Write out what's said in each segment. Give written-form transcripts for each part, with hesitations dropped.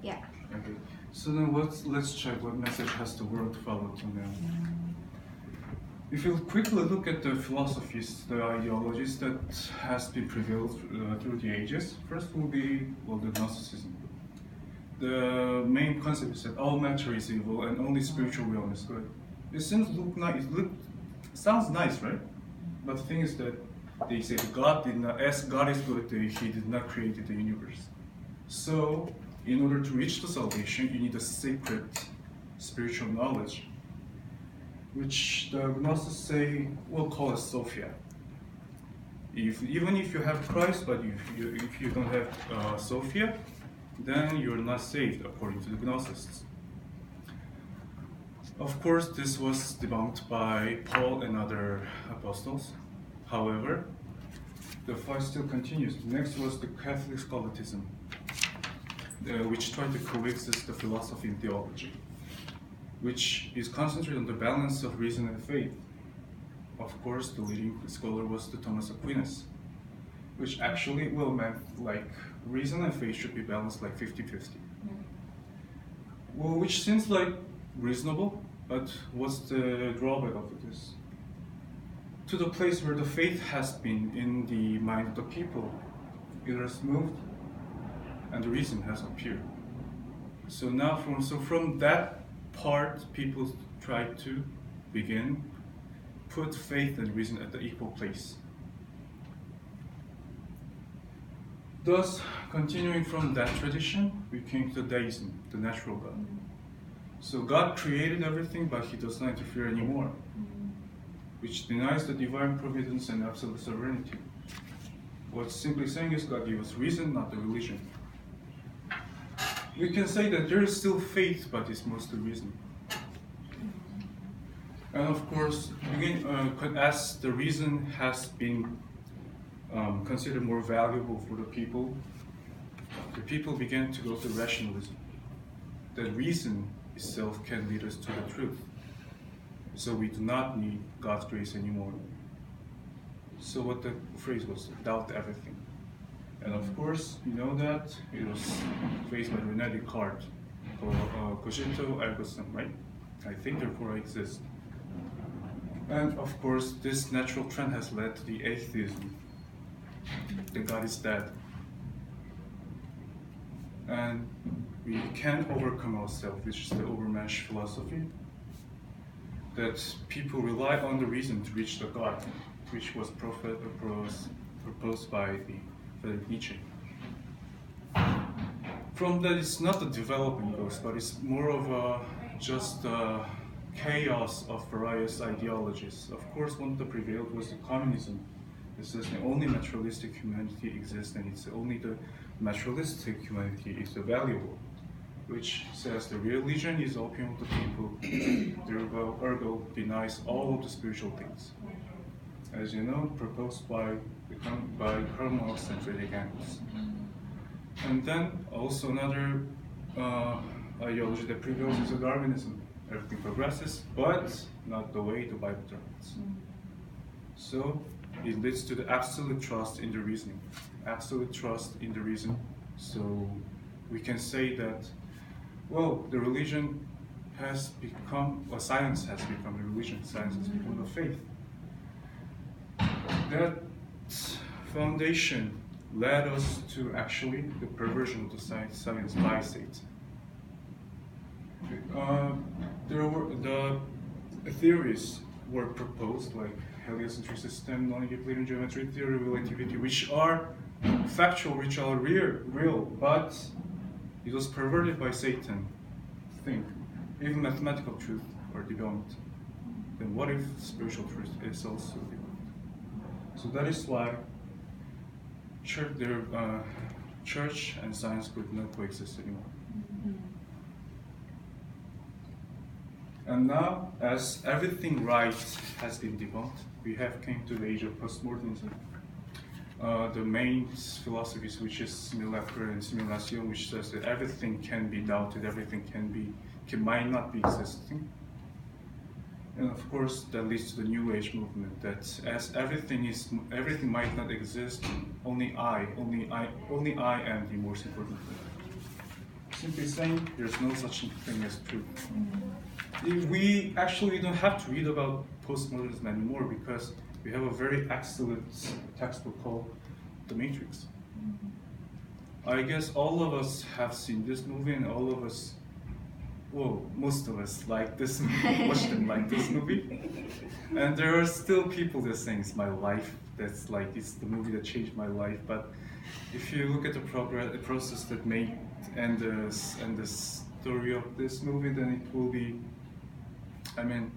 Yeah. Okay. So then let's check what message has the world followed to now. If you quickly look at the philosophies, the ideologies that has been prevailed through the ages, first will be the Gnosticism. The main concept is that all matter is evil and only spiritual realm is good. It seems sounds nice, right? But the thing is that they say as God is good, He did not create the universe. So, in order to reach the salvation, you need a sacred spiritual knowledge, which the Gnostics say we'll call as Sophia. Even if you have Christ, but if you don't have Sophia, then you're not saved according to the Gnostics. Of course, this was debunked by Paul and other apostles. However, the fight still continues. Next was the Catholic scholasticism, which tried to coexist the philosophy and theology, which is concentrated on the balance of reason and faith. Of course, the leading scholar was the Thomas Aquinas, which actually meant like reason and faith should be balanced like 50-50. Well, which seems like reasonable, but what's the drawback of this? To the place where the faith has been in the mind of the people, it has moved and the reason has appeared. So now from that part, people try to put faith and reason at the equal place. Thus, continuing from that tradition, we came to deism, the natural God. So God created everything, but He does not interfere anymore, which denies the divine providence and absolute sovereignty. What's simply saying is God gave us reason, not the religion. We can say that there is still faith, but it's mostly reason. And of course, as the reason has been considered more valuable for the people began to go to rationalism. That reason itself can lead us to the truth. So we do not need God's grace anymore. So what the phrase was, doubt everything. And of course, you know that it was phrased by René Descartes, cogito ergo sum, right? I think, therefore I exist. And of course, this natural trend has led to the atheism, that God is dead. And we can't overcome ourselves, which is the Overmensch philosophy, that people rely on the reason to reach the God, which was proposed by Friedrich Nietzsche. From that, it's not the developing goes, but it's more of just chaos of various ideologies. Of course, one that prevailed was the communism. It says the only materialistic humanity exists, and it's only the materialistic humanity is the valuable, which says the religion is opium of the people, ergo denies all of the spiritual things. As you know, proposed by Karl Marx and Friedrich Engels. And then also another ideology that prevails is Darwinism. Everything progresses, but not the way the Bible directs. So it leads to the absolute trust in the reasoning. Absolute trust in the reason. So we can say that, the religion has become, or science has become a religion, science has become a faith. That foundation led us to actually the perversion of the science by Satan. The theories were proposed, like heliocentric system, non-Euclidean geometry, theory of relativity, which are factual, which are real, but it was perverted by Satan. Think, even mathematical truth are debunked. Then what if spiritual truth is also debunked? So that is why church and science could not coexist anymore. And now, as everything right has been debunked, we have came to the age of postmodernism. The main philosophies, which is simulacra and simulation, which says that everything can be doubted, everything might not be existing. And of course, that leads to the New Age movement. That as everything might not exist, only I am the most important thing. simply saying there's no such thing as truth. We actually don't have to read about postmodernism anymore because we have a very excellent textbook called The Matrix. I guess all of us have seen this movie, and all of us, well, most of us like this movie, watched and like this movie. And there are still people that saying it's my life, that's like, it's the movie that changed my life. But if you look at the process that made and the story of this movie, then it will be, I mean,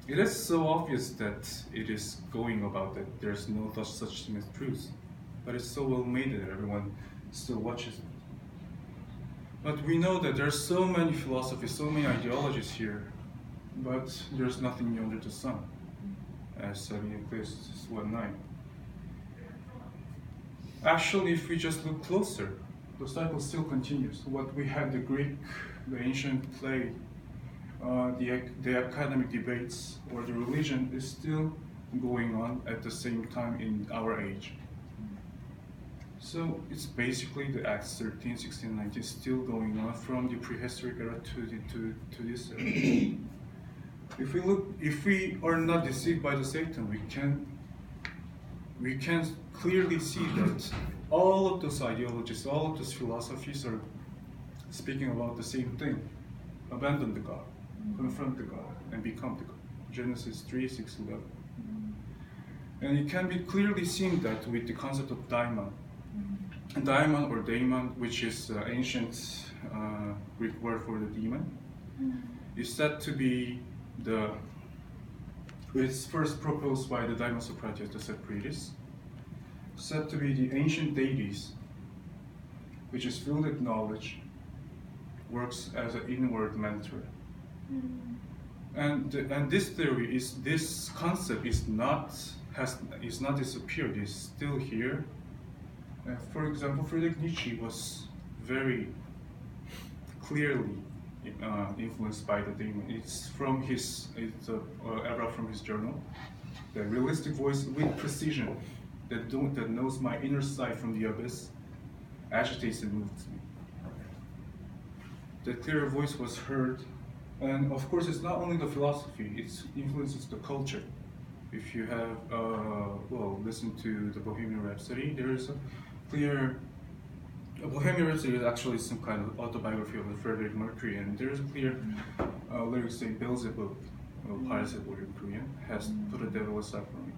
it is so obvious that it is going about that there's no such thing as truth. But it's so well made that everyone still watches it. But we know that there's so many philosophies, so many ideologies here, but there's nothing new under the sun, as said in Ecclesiastes 1:9. Actually, if we just look closer, the cycle still continues. What we had, the Greek, the ancient play, the academic debates, or the religion is still going on at the same time in our age. So it's basically the Acts 13, 16, 19 still going on from the prehistoric era to this era. If we are not deceived by the Satan, we can clearly see that all of those ideologies, all of those philosophies are speaking about the same thing: abandon the God, confront the God, and become the God. Genesis 3, 6, 11. And it can be clearly seen that with the concept of daimon. Daimon or daemon, which is ancient Greek word for the demon, is said to be it's first proposed by the Daimon Socrates, the Socrates, said to be the ancient deities, which is filled with knowledge, works as an inward mentor. And this theory this concept is not disappeared, it's still here. For example, Friedrich Nietzsche was very clearly influenced by the demon. It's from his era from his journal. The realistic voice with precision that knows my inner side from the abyss agitates and moves me. The clear voice was heard, and of course, it's not only the philosophy; it influences the culture. If you have listened to the Bohemian Rhapsody, there is a clear. Bohemian Rhapsody is actually some kind of autobiography of Freddie Mercury, and there is a clear lyrics saying Beelzebub, or Beelzebub in Korean, has put the devil aside for me.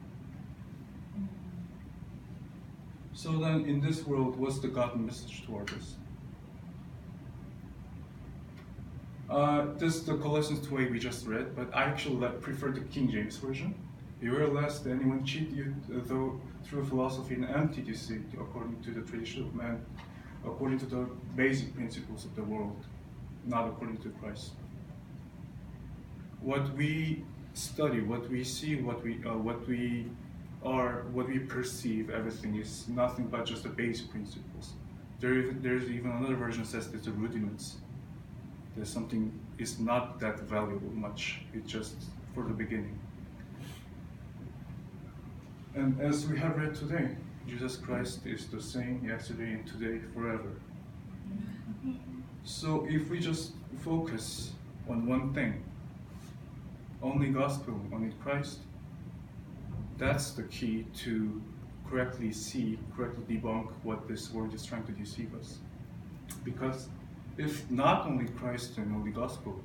So then, in this world, what's the God message toward us? This is the Colossians 2:8 we just read, but I actually prefer the King James version. Beware lest anyone cheat you, though through philosophy and empty deceit, according to the tradition of man, according to the basic principles of the world, not according to Christ. What we study, what we see, what we perceive, everything is nothing but just the basic principles. There's even another version that says it's the rudiments. There's something is not that valuable much. It's just for the beginning. And as we have read today, Jesus Christ is the same yesterday and today, forever. So if we just focus on one thing, only gospel, only Christ, that's the key to correctly debunk what this world is trying to deceive us. Because if not only Christ and only gospel,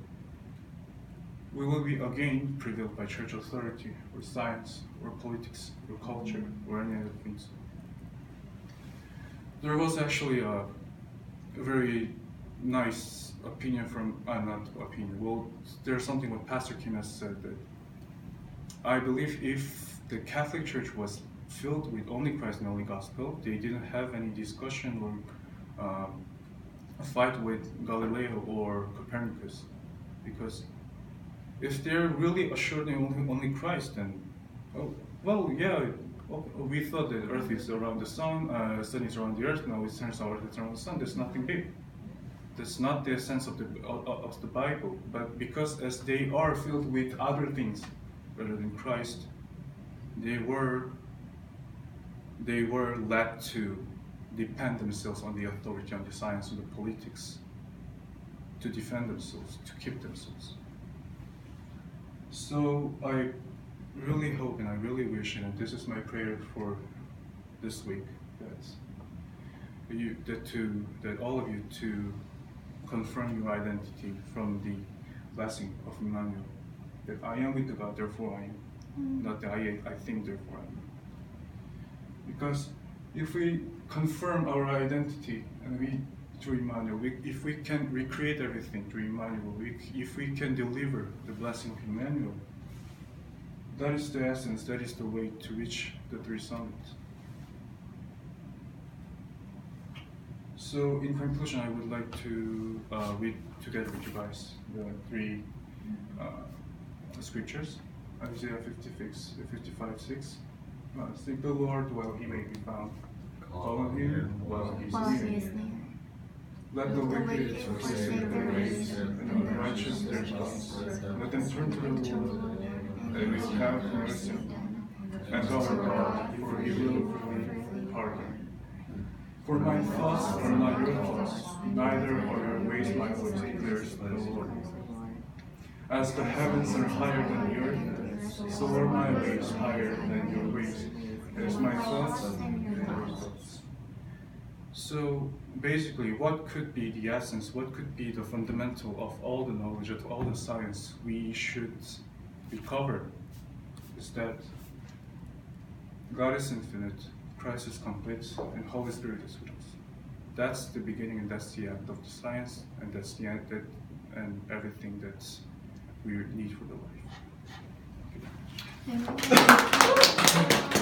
we will be again prevailed by church authority, or science, or politics, or culture, or any other things. There was actually a very nice opinion from, not opinion, well, there's something what Pastor Kim has said, that I believe if the Catholic Church was filled with only Christ and only gospel, they didn't have any discussion or a fight with Galileo or Copernicus. Because if they're really assuring only Christ, then, we thought that Earth is around the sun is around the Earth, now it turns out it's around the sun, there's nothing big. That's not the essence of the Bible, but because as they are filled with other things rather than Christ, they were led to depend themselves on the authority, on the science, on the politics, to defend themselves, to keep themselves. So I really hope and I really wish, and this is my prayer for this week, that all of you to confirm your identity from the blessing of Emmanuel. That I am with God, therefore I am. Not that I think, therefore I am. Because if we confirm our identity and through Emmanuel, if we can recreate everything through Emmanuel, if we can deliver the blessing of Emmanuel, that is the essence, that is the way to reach the three summits. So in conclusion, I would like to read together with you guys the three scriptures. Isaiah 55:6. Seek the Lord while he may be found. Call on him while he is near. Let the wicked forsake their ways, and the unrighteous their thoughts. Let them turn to the Lord, and he will have mercy on them. And our God, for he will freely pardon. For my thoughts are not your thoughts, neither are your ways my ways, declares the Lord. As the heavens are higher than the earth, so are my ways higher than your ways. As my thoughts than your thoughts. So basically, what could be the essence, what could be the fundamental of all the knowledge, of all the science we should recover, is that God is infinite, Christ is complete, and Holy Spirit is with us. That's the beginning and that's the end of the science, and that's the end and everything that we need for the life. 네.